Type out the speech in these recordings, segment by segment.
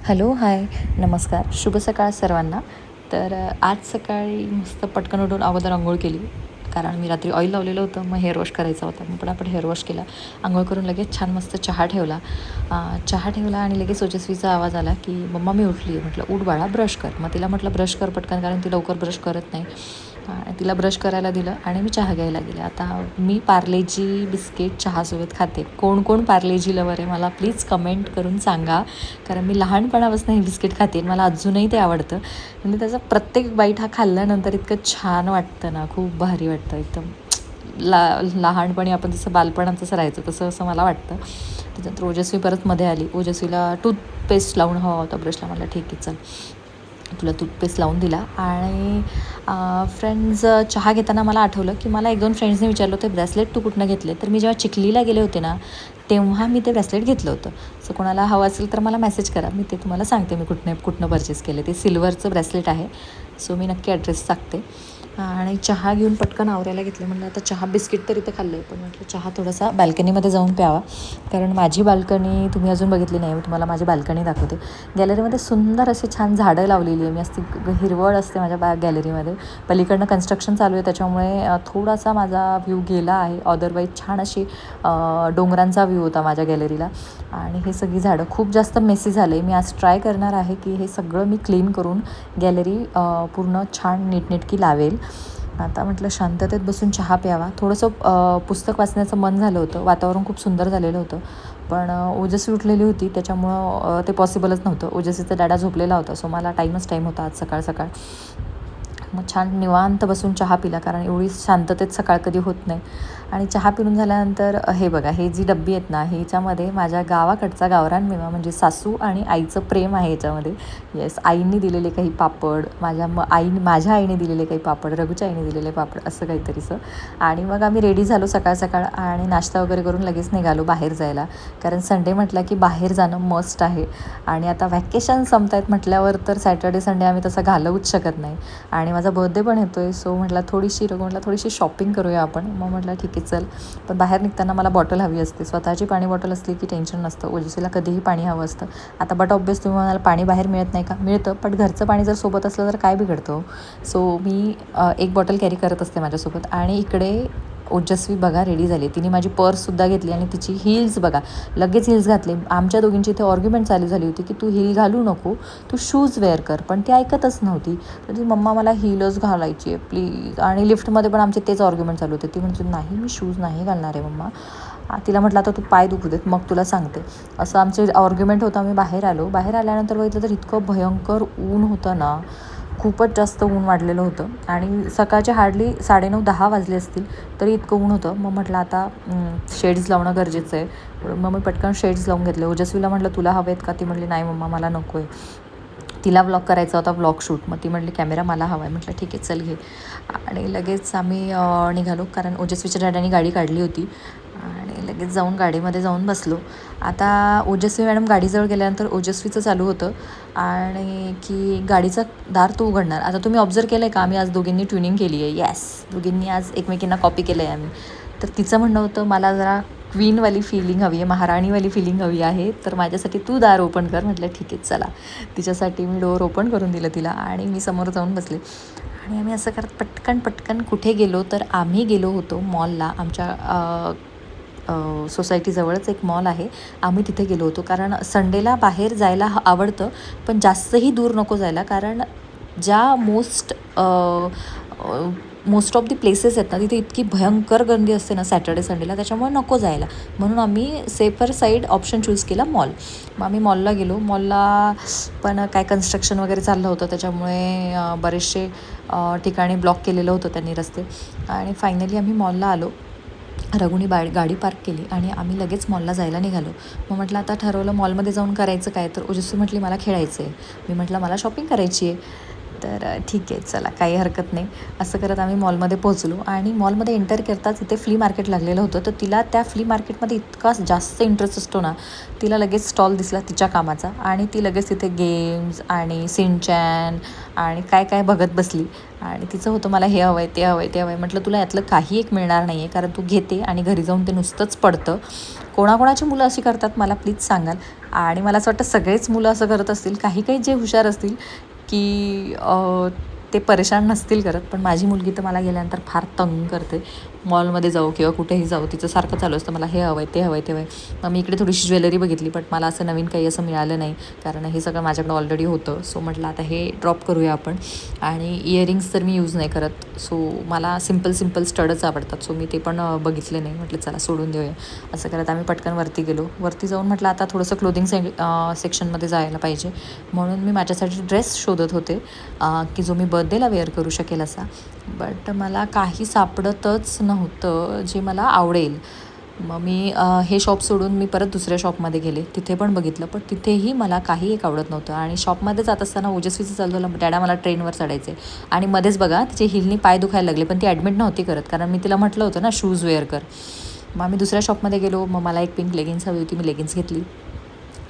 Hello, हाय, नमस्कार, शुभ सकाळ सर्वांना. आज सकाळी मस्त पटकन उठून अगोदर अंघोळ केली. कारण मी रात्री ऑइल लावलेलं होतं, मग हेअर वॉश करायचा होता. मग पटापट हेअर वॉश केला. अंघोळ करून लगेच छान मस्त चहा ठेवला. चहा ठेवला आणि लगेच ओजस्वीचा आवाज आला, की "मम्मा मी उठली आहे." म्हटलं, "उठ बाळा, ब्रश कर." मग तिला म्हटलं, "ब्रश कर पटकन," कारण ती लवकर ब्रश करत नाही. तिला ब्रश करायला दिलं आणि मी चहा घ्यायला गेले. आता मी पार्लेजी बिस्किट चहासोबत खाते. कोण कोण पार्लेजी लवर आहे मला प्लीज कमेंट करून सांगा. कारण मी लहानपणापासून हे बिस्किट खाते आणि मला अजूनही ते आवडतं. म्हणजे त्याचा प्रत्येक बाईट हा खाल्ल्यानंतर इतकं छान वाटतं ना, खूप भारी वाटतं एकदम. लहानपणी आपण जसं बालपणात जसं राहायचं तसं असं मला वाटतं. त्याच्यानंतर ओजस्वी परत मध्ये आली. ओजस्वीला टूथपेस्ट लावून हवा होता ब्रशला. मला ठीक आहे चल, तुला टूथपेस्ट लावून दिला. आणि फ्रेंड्स, चहा घेताना मला आठवलं की मला 1-2 फ्रेंड्सने विचारलं होतं, ब्रेसलेट तू कुठनं घेतले? तर मी जेव्हा चिखलीला गेले होते ना, तेव्हा मी ते ब्रेसलेट घेतलं होतं. सो कोणाला हवं असेल तर मला मेसेज करा, मी ते तुम्हाला सांगते मी कुठनं परचेस केलं. ते सिल्वरचं ब्रेसलेट आहे. सो मी नक्की ॲड्रेस टाकते. आणि चहा घेऊन पटकन आवरायला घेतलं. म्हणलं आता चहा बिस्किट तर इथं खाल्लं आहे, पण म्हटलं चहा थोडासा बाल्कनीमध्ये जाऊन प्यावा. कारण माझी बाल्कनी तुम्ही अजून बघितली नाही. मी तुम्हाला माझी बाल्कनी दाखवते. गॅलरीमध्ये सुंदर अशी छान झाडं लावलेली आहे मी. हिरवळ असते माझ्या गॅलरीमध्ये. पलीकडनं कन्स्ट्रक्शन चालू आहे, त्याच्यामुळे थोडासा माझा व्ह्यू गेला आहे. अदरवाईज छान अशी डोंगरांचा व्ह्यू होता माझ्या गॅलरीला. आणि हे सगळी झाडं खूप जास्त मेसी झाले. मी आज ट्राय करणार आहे की हे सगळं मी क्लीन करून गॅलरी पूर्ण छान नीटनेटकी लावेल. आता म्हटलं शांततेत बसून चहा प्यावा. थोडंसं पुस्तक वाचण्याचं मन झालं होतं. वातावरण खूप सुंदर झालेलं होतं. पण ओजस्वी उठलेली होती, त्याच्यामुळं ते पॉसिबलच नव्हतं. ओजस्वीचा डॅडा झोपलेला होता, सो मला टाईम होता आज सकाळ सकाळ. मग छान निवांत बसून चहा पिला, कारण एवढी शांततेत सकाळ कधी होत नाही. आणि चहा पिऊन झाल्यानंतर हे बघा, हे जी डब्बी आहेत ना, ह्याच्यामध्ये माझ्या गावाकडचा गावरान मेवा म्हणजे सासू आणि आईचं प्रेम आहे याच्यामध्ये. येस, आईंनी दिलेले काही पापड, माझ्या आईने दिलेले काही पापड, रघूच्या आईने दिलेले पापड, असं काहीतरीचं. आणि मग आम्ही रेडी झालो सकाळ सकाळ आणि नाश्ता वगैरे करून लगेच निघालो बाहेर जायला. कारण संडे म्हटलं की बाहेर जाणं मस्ट आहे. आणि आता व्हॅकेशन संपत आहेत म्हटल्यावर तर सॅटर्डे संडे आम्ही तसं घालवूच शकत नाही. आणि माझा बर्थडे पण येतो आहे, सो म्हटलं थोडीशी शॉपिंग करूया आपण. मग म्हटलं ठीक आहे चल. पण बाहेर निघताना मला बॉटल हवी असते. स्वतःची पाणी बॉटल असली की टेन्शन नसतं. ओजस्वीला कधीही पाणी हवं असतं. आता बट ऑब्वियस तुम्ही म्हणाल पाणी बाहेर मिळत नाही का? मिळतं, पण घरचं पाणी जर सोबत असलं तर काय बिघडतं. सो मी एक बॉटल कॅरी करत असते माझ्यासोबत. आणि इकडे ओजस्वी बघा रेडी झाली. तिने माझी पर्ससुद्धा घेतली आणि तिची हील्स बघा, लगेच हील्स घातली. आमच्या दोघींची इथे आर्ग्युमेंट चालू झाली होती की तू हील घालू नको, तू शूज वेअर कर. पण ती ऐकतच नव्हती. तर ती मम्मा मला हीलच घालायची आहे प्लीज. आणि लिफ्टमध्ये पण आमचे तेच आर्ग्युमेंट चालू होते. ती म्हणते नाही मी शूज नाही घालणार आहे मम्मा. तिला म्हटलं आता तू पाय दुखू देत मग तुला सांगते. असं आमचे आर्ग्युमेंट होतं. आम्ही बाहेर आलो. बाहेर आल्यानंतर बघितलं तर इतकं भयंकर ऊन होतं ना, खूपच जास्त ऊन वाढलेलं होतं. आणि सकाळचे हार्डली 9:30-10 वाजले असतील तरी इतकं ऊन होतं. मग म्हटलं आता शेड्स लावणं गरजेचं आहे. मग मी पटकन शेड्स लावून घेतले. ओजस्वीला म्हटलं तुला हवे आहेत का? ती म्हटली नाही मम्मा मला नको आहे. तिला व्लॉग करायचा होता, व्लॉग शूट. मग ती म्हटली कॅमेरा मला हवा आहे. म्हटलं ठीक आहे चल घे. आणि लगेच आम्ही निघालो, कारण ओजस्वीच्या डॅडानी गाडी काढली होती. आणि लगेच जाऊन गाडीमध्ये जाऊन बसलो. आता ओजस्वी मॅडम गाडीजवळ गेल्यानंतर ओजस्वीचं चालू होतं आणि की गाडीचं दार तू उघडणार. आता तुम्ही ऑब्झर्व केलं आहे का, आम्ही आज दोघींनी ट्युनिंग केली आहे. येस, दोघींनी आज एकमेकींना कॉपी केलं आहे आम्ही. तर तिचं म्हणणं होतं मला जरा क्वीनवाली फिलिंग हवी आहे, महाराणीवाली फिलिंग हवी आहे, तर माझ्यासाठी तू दार ओपन कर. म्हटलं ठीक आहे चला. तिच्यासाठी मी डोअर ओपन करून दिलं तिला आणि मी समोर जाऊन बसले. आणि आम्ही असं करत पटकन कुठे गेलो, तर आम्ही गेलो होतो मॉलला. आमच्या सोसायटीजवळच एक मॉल आहे. आम्ही तिथे गेलो होतो, कारण संडेला बाहेर जायला आवडतं, पण जास्तही दूर नको जायला. कारण ज्या मोस्ट ऑफ दी प्लेसेस आहेत ना, तिथे इतकी भयंकर गर्दी असते ना सॅटर्डे संडेला, त्याच्यामुळे नको जायला. म्हणून आम्ही सेफर साईड ऑप्शन चूज केला मॉल. मग आम्ही मॉलला गेलो. मॉलला पण काय कन्स्ट्रक्शन वगैरे चाललं होतं, त्याच्यामुळे बरेचसे ठिकाणी ब्लॉक केलेलं होतं त्यांनी रस्ते. आणि फायनली आम्ही मॉलला आलो. रघुनी गाडी पार्क केली आणि आम्ही लगेच मॉलला जायला निघालो. मग म्हटलं आता ठरवलं मॉलमध्ये जाऊन करायचं काय, तर ओजस्वी म्हटली मला खेळायचं आहे. मी म्हटलं मला शॉपिंग करायची आहे. तर ठीक आहे, चला काही हरकत नाही. असं करत आम्ही मॉलमध्ये पोहोचलो आणि मॉलमध्ये एंटर करताच इथे फ्ली मार्केट लागलेलं होतं. तर तिला त्या फ्ली मार्केटमध्ये इतका जास्त इंटरेस्ट असतो ना, तिला लगेच स्टॉल दिसला तिच्या कामाचा आणि ती लगेच तिथे गेम्स आणि सिनचॅन आणि काय काय बघत बसली. आणि तिचं होतं मला हे हवं आहे, ते हवं आहे, ते हवं आहे. म्हटलं तुला यातलं काही एक मिळणार नाही आहे, कारण तू घेते आणि घरी जाऊन ते नुसतंच पडतं. कोणाकोणाची मुलं अशी करतात मला प्लीज सांगाल. आणि मला असं वाटतं सगळेच मुलं असं करत असतील. काही काही जे हुशार असतील की ते परेशान नसतील करत, पण माझी मुलगी तर मला गेल्यानंतर फार तंग करते. मॉलमध्ये जाऊ किंवा कुठेही जाऊ तिचं सारखं चालू असतं मला हे हवं आहे, ते हवं आहे, ते हवं आहे. मग मी इकडे थोडीशी ज्वेलरी बघितली, बट मला असं नवीन काही असं मिळालं नाही, कारण हे सगळं माझ्याकडं ऑलरेडी होतं. सो म्हटलं आता हे ड्रॉप करूया आपण. आणि इयरिंग्स तर मी यूज नाही करत, सो मला सिम्पल स्टडच आवडतात. सो मी ते पण बघितले नाही. म्हटलं चला सोडून देऊया. असं करत आम्ही पटकन वरती गेलो. वरती जाऊन म्हटलं आता थोडंसं क्लोदिंग सेक्शनमध्ये जायला पाहिजे, म्हणून मी माझ्यासाठी ड्रेस शोधत होते की जो मी बर्थडेला वेअर करू शकेल असा. बट मला काही सापडतच नव्हतं जे मला आवडेल. मग मी हे शॉप सोडून मी परत दुसऱ्या शॉपमध्ये गेले. तिथे पण बघितलं, पण तिथेही मला काही एक आवडत नव्हतं. आणि शॉपमध्ये जात असताना ओजस्वीचं चालू झालं, डॅडा मला ट्रेनवर चढायचे. आणि मध्येच बघा तिचे हिलनी पाय दुखायला लागले, पण ती ॲडमिट नव्हती करत, कारण मी तिला म्हटलं होतं ना शूज वेअर कर. मग आम्ही दुसऱ्या शॉपमध्ये गेलो. मग मला एक पिंक लेगिन्स हवी होती, मी लेगिन्स घेतली.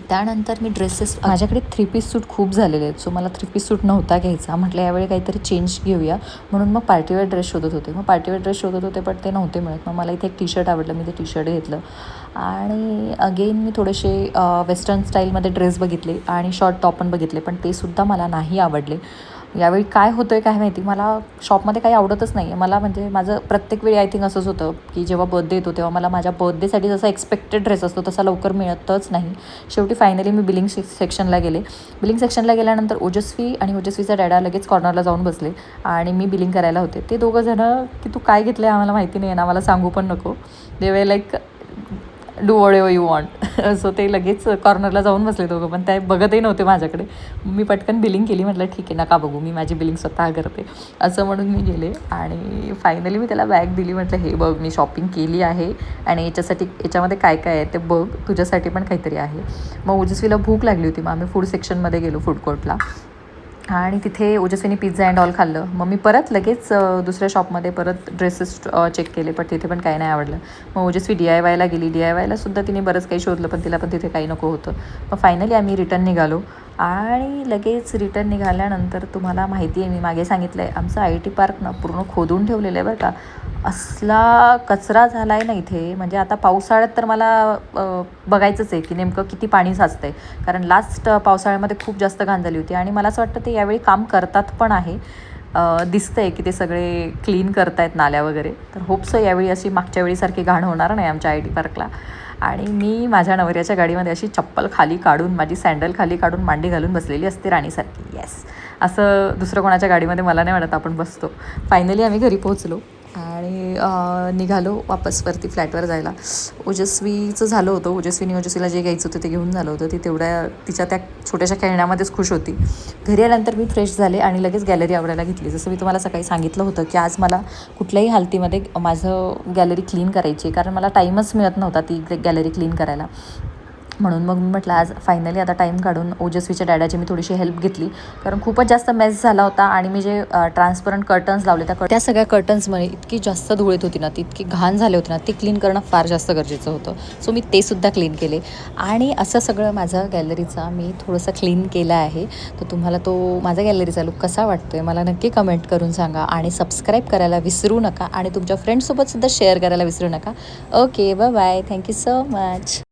त्यानंतर मी ड्रेसेस, माझ्याकडे 3 पीस सूट खूप झालेले आहेत, सो मला 3 पीस सूट नव्हता घ्यायचा. म्हटलं यावेळी काहीतरी चेंज घेऊया, म्हणून मग पार्टीवेअर ड्रेस शोधत होते. मग पार्टीवेअर ड्रेस शोधत होते, पण ते नव्हते मिळत. मग मला इथे एक टी शर्ट आवडलं, मी ते टी शर्ट घेतलं. आणि अगेन मी थोडेसे वेस्टर्न स्टाईलमध्ये ड्रेस बघितले आणि शॉर्ट टॉप पण बघितले, पण ते सुद्धा मला नाही आवडले. यावेळी काय होतं आहे काय माहिती, मला शॉपमध्ये काही आवडतच नाही आहे. मला म्हणजे माझं प्रत्येक वेळी आय थिंक असंच होतं की जेव्हा बर्थडे येतो तेव्हा मला माझ्या बर्थडेसाठी जसा एक्सपेक्टेड ड्रेस असतो तसा लवकर मिळतच नाही. शेवटी फायनली मी बिलिंग सेक्शनला गेले. बिलिंग सेक्शनला गेल्यानंतर ओजस्वी आणि ओजस्वीचा डॅडा लगेच कॉर्नरला जाऊन बसले आणि मी बिलिंग करायला होते. ते दोघं जणं की तू काय घेतलं आहे आम्हाला माहिती नाही आहे ना, आम्हाला सांगू पण नको. They were like do whatever you want. So ते लगेच कॉर्नरला जाऊन बसले दोघं, पण ते बघतही नव्हते माझ्याकडे. मी पटकन बिलिंग केली. म्हटलं ठीक आहे नका बघू, मी माझी बिलिंग स्वतः करते, असं म्हणून मी गेले. आणि फायनली मी त्याला बॅग दिली. म्हटलं हे बघ मी शॉपिंग केली आहे आणि याच्यामध्ये काय काय आहे ते बघ, तुझ्यासाठी पण काहीतरी आहे. मग ओजस्वीला भूक लागली होती, मग आम्ही फूड सेक्शनमध्ये गेलो, फूड कोर्टला. आणि तिथे ओजस्वीने पिझ्झा अँड ऑल खाल्लं. मग मी परत लगेच दुसऱ्या शॉपमध्ये परत ड्रेसेस चेक केले, पण तिथे पण काही नाही आवडलं. मग ओजस्वी DIYला गेली. DIYला सुद्धा तिने बरंच काही शोधलं, पण तिला पण तिथे काही नको होतं. मग फायनली आम्ही रिटर्न निघालो. आणि लगेच रिटर्न निघाल्यानंतर तुम्हाला माहिती आहे मी मागे सांगितलं आहे आमचं IT पार्क ना पूर्ण खोदून ठेवलेलं आहे बरं का. असला कचरा झाला आहे ना इथे, म्हणजे आता पावसाळ्यात तर मला बघायचंच आहे की नेमकं किती पाणी साचतं आहे, कारण लास्ट पावसाळ्यामध्ये खूप जास्त घाण झाली होती. आणि मला असं वाटतं ते यावेळी काम करतात पण आहे. दिसतं आहे की ते सगळे क्लीन करतायत नाल्या वगैरे. तर होप्सो यावेळी अशी मागच्या वेळीसारखी घाण होणार नाही आमच्या IT पार्कला. आणि मी माझ्या नवऱ्याच्या गाडीमध्ये अशी चप्पल खाली काढून, माझी सँडल खाली काढून मांडी घालून बसलेली असते राणीसारखी. येस, असं दुसरं कोणाच्या गाडीमध्ये मला नाही वाटत आपण बसतो. फायनली आम्ही घरी पोहोचलो आणि निघालो वापस वरती फ्लॅटवर जायला. ओजस्वीचं झालं होतं, ओजस्वीला जे घ्यायचं होतं ते घेऊन झालं होतं. ती तेवढ्या तिच्या त्या छोट्याशा खेळण्यामध्येच खुश होती. घरी आल्यानंतर मी फ्रेश झाले आणि लगेच गॅलरी आवरायला घेतली. जसं मी तुम्हाला सकाळी सांगितलं होतं की आज मला कुठल्याही हालतीमध्ये माझं गॅलरी क्लीन करायची, कारण मला टाईमच मिळत नव्हता ती गॅलरी क्लीन करायला. म्हणून मग मी म्हटलं आज फायनली आता टाईम काढून ओजस्वीच्या डॅडाची मी थोडीशी हेल्प घेतली, कारण खूपच जास्त मेस झाला होता. आणि मी जे ट्रान्सपरंट कर्टन्स लावले त्या सगळ्या कर्टन्समध्ये इतकी जास्त धूळ येत होती ना, ती इतकी घाण झाले होते ना, ते क्लीन करणं फार जास्त गरजेचं होतं. सो मी ते सुद्धा क्लीन केले. आणि असं सगळं माझं गॅलरीचा मी थोडंसं क्लीन केलं आहे. तर तुम्हाला तो माझा गॅलरीचा लुक कसा वाटतो आहे मला नक्की कमेंट करून सांगा. आणि सबस्क्राईब करायला विसरू नका आणि तुमच्या फ्रेंड्ससोबतसुद्धा शेअर करायला विसरू नका. Okay, bye bye, thank you so much.